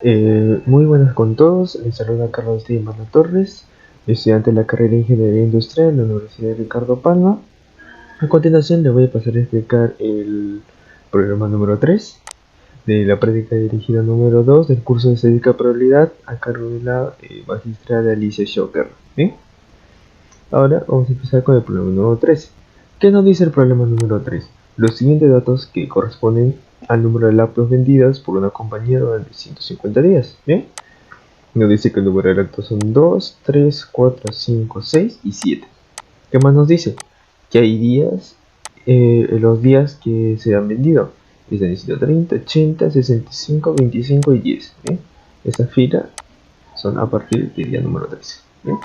Muy buenas con todos, les saluda Carlos Díaz Torres, estudiante de la carrera de Ingeniería Industrial de la Universidad de Ricardo Palma. A continuación le voy a pasar a explicar el programa número 3 de la práctica dirigida número 2 del curso de Estadística de Probabilidad a cargo de la magistrada Alicia Shocker. ¿Bien? Ahora vamos a empezar con el problema número 3. ¿Qué nos dice el problema número 3? Los siguientes datos que corresponden al número de laptops vendidas por una compañía durante 150 días. ¿Bien? Nos dice que el número de laptops son 2, 3, 4, 5, 6 y 7. ¿Qué más nos dice? Que hay días, los días que se han vendido. Están diciendo 30, 80, 65, 25 y 10. ¿Bien? Esa fila son a partir del día número 13. ¿Bien?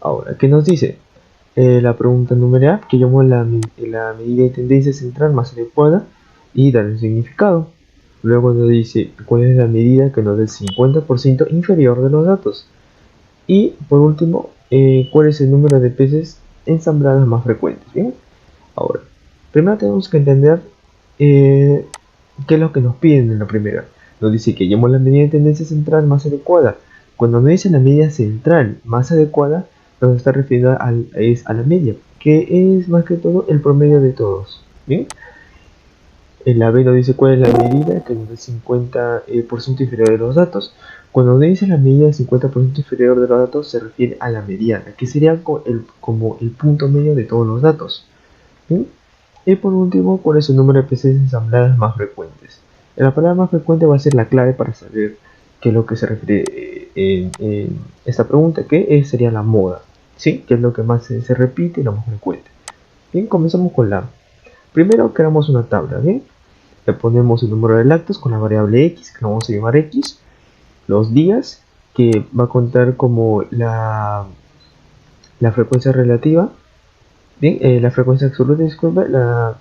Ahora, ¿qué nos dice? La pregunta número A, que llamó la medida de tendencia central más adecuada y dar el significado. Luego nos dice cuál es la medida que nos da el 50% inferior de los datos. Y por último, cuál es el número de peces ensambladas más frecuentes. Bien, ahora, primero tenemos que entender qué es lo que nos piden en la primera. Nos dice que hallemos la medida de tendencia central más adecuada. Cuando nos dice la medida central más adecuada, nos está refiriendo a la media, que es más que todo el promedio de todos. Bien, en la B nos dice cuál es la medida que nos da 50% inferior de los datos. Cuando nos dice la medida 50% inferior de los datos, se refiere a la mediana, que sería como el punto medio de todos los datos. ¿Sí? Y por último, cuál es el número de peces ensambladas más frecuentes. La palabra más frecuente va a ser la clave para saber qué es lo que se refiere en esta pregunta, que sería la moda, ¿sí? Que es lo que más se repite y lo más frecuente. Bien, comenzamos con la. Primero creamos una tabla, ¿bien? Le ponemos el número de lácteos con la variable x, que lo vamos a llamar x, los días, que va a contar como la frecuencia relativa, bien, la frecuencia absoluta, disculpa, la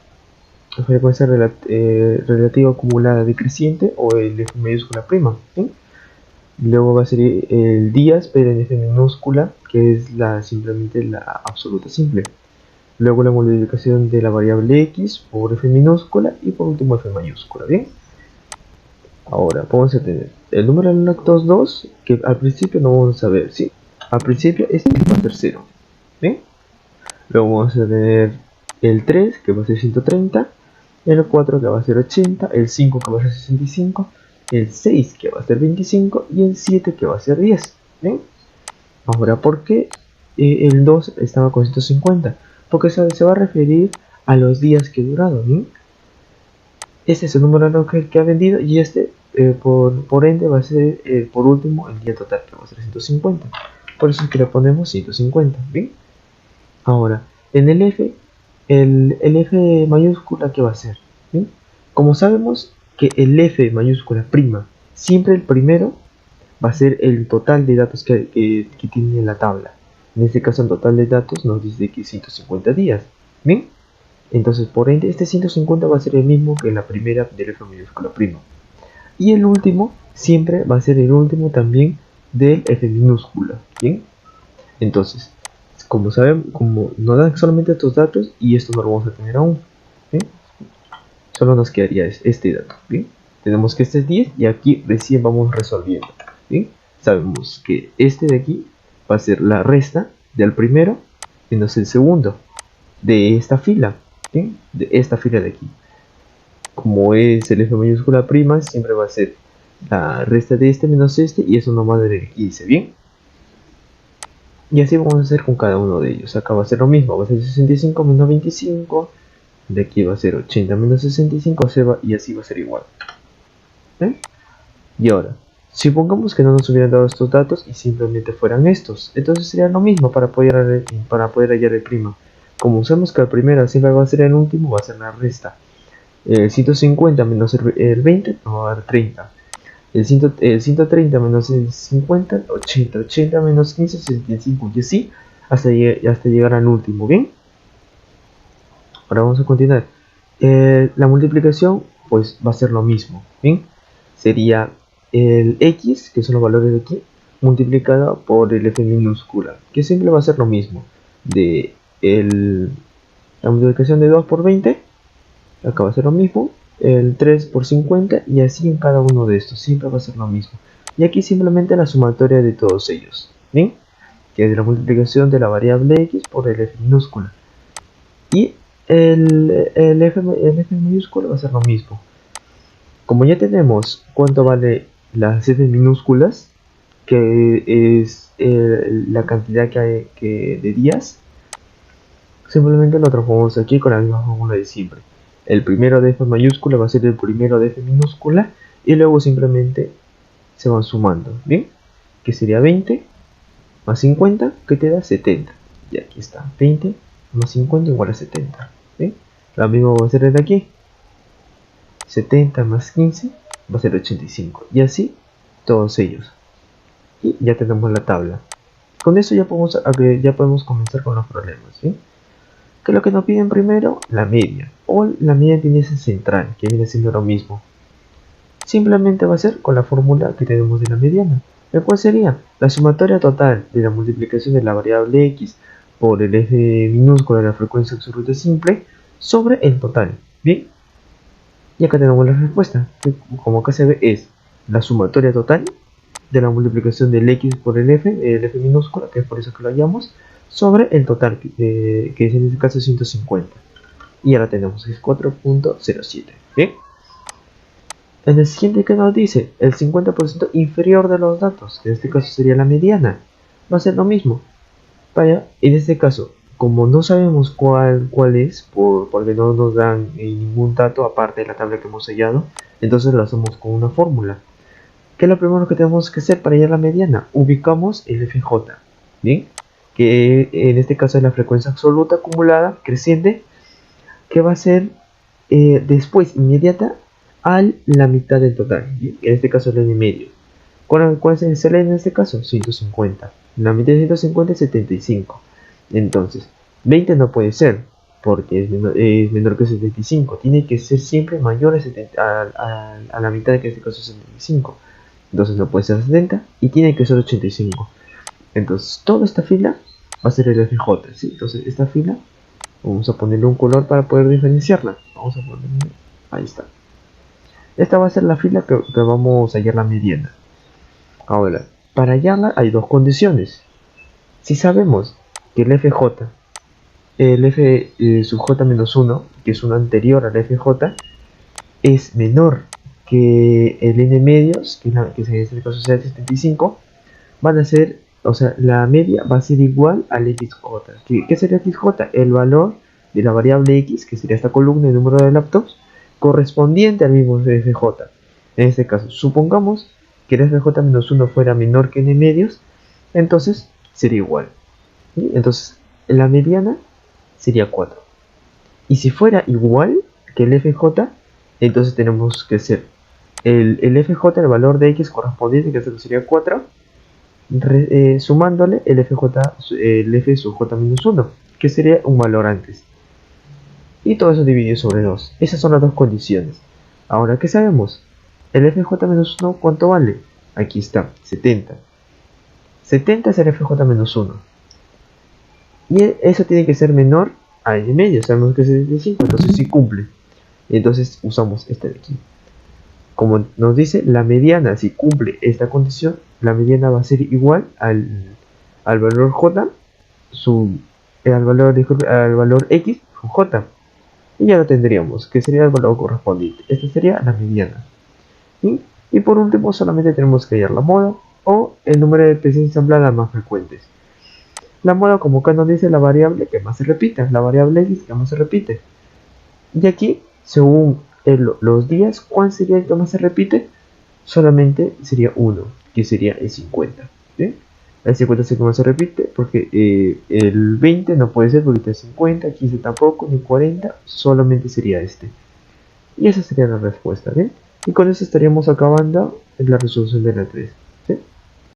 frecuencia relativa acumulada decreciente o el F mayúscula prima, ¿bien? Luego va a ser el días, pero en F minúscula, que es simplemente la absoluta simple. Luego la multiplicación de la variable x por f minúscula y por último f mayúscula, ¿bien? Ahora vamos a tener el número de lactos 2, que al principio no vamos a ver, ¿sí? Al principio este va a ser 0, ¿bien? Luego vamos a tener el 3, que va a ser 130, el 4 que va a ser 80, el 5 que va a ser 65, el 6 que va a ser 25 y el 7 que va a ser 10, ¿bien? Ahora, ¿por qué el 2 estaba con 150? Porque se va a referir a los días que duraron, ¿bien? Este es el número que ha vendido y este por ende va a ser por último el día total, que va a ser 150. Por eso es que le ponemos 150, ¿bien? Ahora, en el F, el F mayúscula, ¿qué va a ser? ¿Bien? Como sabemos que el F mayúscula prima, siempre el primero va a ser el total de datos que tiene la tabla. En este caso el total de datos nos dice que 150 días. ¿Bien? Entonces por ende este 150 va a ser el mismo que la primera del F mayúscula prima. Y el último siempre va a ser el último también del F minúscula. ¿Bien? Entonces, como saben, como nos dan solamente estos datos y esto no lo vamos a tener aún. ¿Bien? Solo nos quedaría este dato. ¿Bien? Tenemos que este es 10 y aquí recién vamos resolviendo. ¿Bien? Sabemos que este de aquí va a ser la resta del primero menos el segundo de esta fila, ¿bien? De esta fila de aquí. Como es el F mayúscula prima, siempre va a ser la resta de este menos este y eso no va a dar el 15, ¿bien? Y así vamos a hacer con cada uno de ellos. Acá va a ser lo mismo, va a ser 65 menos 25, de aquí va a ser 80 menos 65, y así va a ser igual. ¿Bien? Y ahora, supongamos que no nos hubieran dado estos datos y simplemente fueran estos, entonces sería lo mismo para poder hallar el prima. Como sabemos que el primero siempre va a ser el último, va a ser la resta. El 150 menos el 20 nos va a dar 30. El 130 menos el 50, 80. 80 menos 15, 65. Y así hasta llegar al último, ¿bien? Ahora vamos a continuar. La multiplicación pues va a ser lo mismo, ¿bien? Sería el x, que son los valores de aquí, multiplicado por el f minúscula, que siempre va a ser lo mismo. La multiplicación de 2 por 20, acá va a ser lo mismo, el 3 por 50 y así en cada uno de estos, siempre va a ser lo mismo. Y aquí simplemente la sumatoria de todos ellos, ¿bien? Que es la multiplicación de la variable x por el f minúscula. Y el f minúscula va a ser lo mismo. Como ya tenemos cuánto vale las f minúsculas, que es la cantidad que hay de días, simplemente lo transformamos aquí con la misma fórmula de siempre. El primero de f mayúscula va a ser el primero de f minúscula y luego simplemente se van sumando, ¿bien? Que sería 20 más 50, que te da 70. Y aquí está, 20 más 50 igual a 70, ¿bien? Lo mismo va a ser de aquí. 70 más 15 va a ser 85. Y así todos ellos. Y ya tenemos la tabla. Con eso ya podemos comenzar con los problemas, ¿sí? Que lo que nos piden primero, la media. O la media tiene ese central, que viene siendo lo mismo. Simplemente va a ser con la fórmula que tenemos de la mediana, el cual sería la sumatoria total de la multiplicación de la variable x por el f minúscula de la frecuencia absoluta simple sobre el total. Bien, y acá tenemos la respuesta, que como acá se ve es la sumatoria total de la multiplicación del x por el f minúscula, que es por eso que lo hallamos, sobre el total, que es en este caso 150. Y ahora tenemos que es 4.07. Bien. En el siguiente que nos dice el 50% inferior de los datos, que en este caso sería la mediana, va a ser lo mismo. Vaya, en este caso, como no sabemos cuál es, porque no nos dan ningún dato aparte de la tabla que hemos hallado, entonces lo hacemos con una fórmula. ¿Qué es lo primero que tenemos que hacer para hallar la mediana? Ubicamos el FJ, ¿bien? Que en este caso es la frecuencia absoluta acumulada creciente, que va a ser después inmediata a la mitad del total, ¿bien? En este caso el n medio. ¿Cuál es el n en este caso? 150. La mitad de 150 es 75. Entonces, 20 no puede ser, porque es menor que 75. Tiene que ser siempre mayor a la mitad, que en este caso es 75. Entonces no puede ser 70 y tiene que ser 85. Entonces, toda esta fila va a ser el FJ, ¿sí? Entonces, esta fila vamos a ponerle un color para poder diferenciarla. Vamos a ponerle, ahí está. Esta va a ser la fila que vamos a hallar la mediana. Ahora, para hallarla hay dos condiciones. Si sabemos que el FJ, el F sub J menos 1, que es uno anterior al FJ, es menor que el n medios, que en este caso sea 75, van a ser, o sea, la media va a ser igual al xj. ¿Qué sería xj? El valor de la variable x, que sería esta columna de número de laptops, correspondiente al mismo FJ. En este caso, supongamos que el FJ menos 1 fuera menor que n medios, entonces sería igual. ¿Sí? Entonces, la mediana sería 4. Y si fuera igual que el FJ, entonces tenemos que hacer el FJ, el valor de x correspondiente, que sería 4, sumándole el F sub J menos 1, que sería un valor antes. Y todo eso dividido sobre 2. Esas son las dos condiciones. Ahora, ¿qué sabemos? El FJ menos 1, ¿cuánto vale? Aquí está, 70. 70 es el FJ menos 1. Y eso tiene que ser menor a n medio. Sabemos que es 75, entonces sí cumple. Y entonces usamos este de aquí. Como nos dice, la mediana, si cumple esta condición, la mediana va a ser igual al valor j, al valor x con j. Y ya lo tendríamos, que sería el valor correspondiente. Esta sería la mediana. Y por último, solamente tenemos que hallar la moda o el número de piezas ensambladas más frecuentes. La moda, como acá nos dice, la variable que más se repite, la variable x que más se repite. Y aquí, según los días, ¿cuál sería el que más se repite? Solamente sería 1, que sería el 50. ¿Sí? El 50 es el que más se repite, porque el 20 no puede ser, porque está el 50, 15 tampoco, ni 40, solamente sería este. Y esa sería la respuesta, ¿bien? Y con eso estaríamos acabando la resolución de la 3.